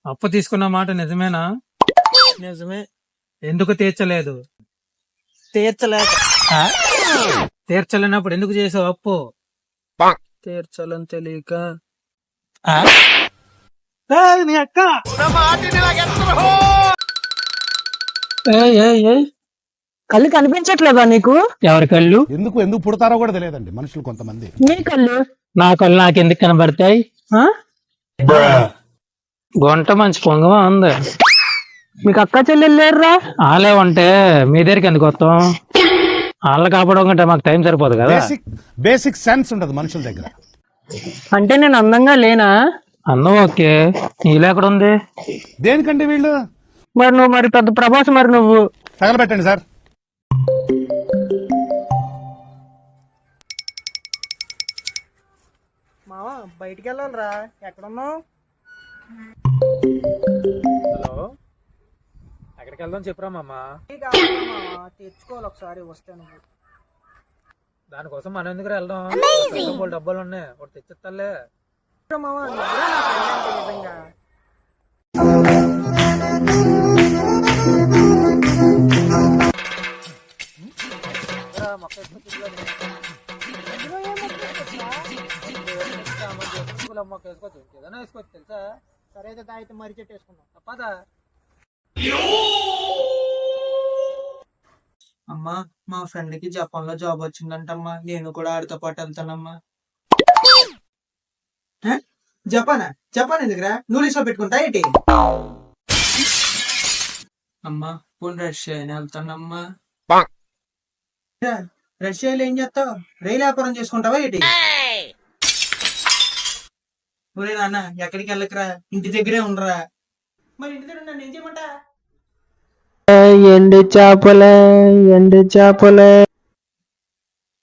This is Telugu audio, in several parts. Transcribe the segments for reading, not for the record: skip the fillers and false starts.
అప్పు తీసుకున్న మాట నిజమేనా? నిజమే. ఎందుకు తీర్చలేదు? తీర్చలేక. తీర్చలేనప్పుడు ఎందుకు చేసావు అప్పు? తీర్చాలని తెలియక. నీ అక్క కళ్ళు కనిపించట్లేదా నీకు? ఎవరి కళ్ళు? ఎందుకు ఎందుకు పుడతారో కూడా తెలియదండి మనుషులు కొంతమంది. నీ కళ్ళు. నా కళ్ళు నాకెందుకు కనబడతాయి? ఆ? గుంట మంచి పొంగమా ఉంది. మీకు అక్క చెల్లెలు లేరురా? ఆలే ఉంటే మీ దగ్గరికి ఎందుకు వస్తాం? వాళ్ళని కాపాడడం కంటే మాకు టైం సరిపోదు కదా. బేసిక్ సెన్స్ ఉండదు మనుషుల దగ్గర. అంటే నేను అందంగా లేనా? అన్నం ఓకే, నీళ్ళెక్కడ ఉంది? దేనికండి వీళ్ళు? మరి నువ్వు మరి పెద్ద ప్రభాస్ మరి నువ్వు. తగలబెట్టండి సార్. మావా బయటికి వెళ్ళాలిరా. ఎక్కడున్నావు? హలో, ఎక్కడికి వెళ్దాం చెప్పురా మామా. తెచ్చుకోవాలి ఒకసారి వస్తే నువ్వు. దానికోసం మనం ఎందుకు వెళ్దాం? డబ్బాలు ఉన్నాయి, ఒకటి తెచ్చిస్తాలే. మావా నువ్వురా నా friend అంటే నిజంగా. తెలుసా? సరే అయితే తాగితే మరి చెట్టు వేసుకున్నాం. తప్పదా? అమ్మా మా ఫ్రెండ్ కి జపాన్ లో జాబ్ వచ్చిందంటమ్మా. నేను కూడా ఆడితో పాటు వెళ్తానమ్మా. జపానా? జపాన్ ఎందుకురా? నూడిల్స్ లో పెట్టుకుంటా ఏంటి? అమ్మా పోనీ రష్యాని వెళ్తానమ్మా. రష్యాలో ఏం చేస్తావు? రైలు వ్యాపారం చేసుకుంటావా ఏంటి? ఒరే నాన్న ఎక్కడికి వెళ్ళకరా, ఇంటి దగ్గరే ఉండరా. మరి ఇంటి దగ్గర నన్ను ఏం చేయమంటా? ఎండు చేపలే ఎండు చేపలే.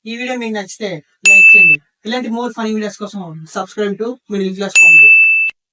ఈ వీడియో మీకు నచ్చితే లైక్ చేయండి. ఇలాంటి మోర్ ఫనీ వీడియోస్ కోసం subscribe to middle class comedy.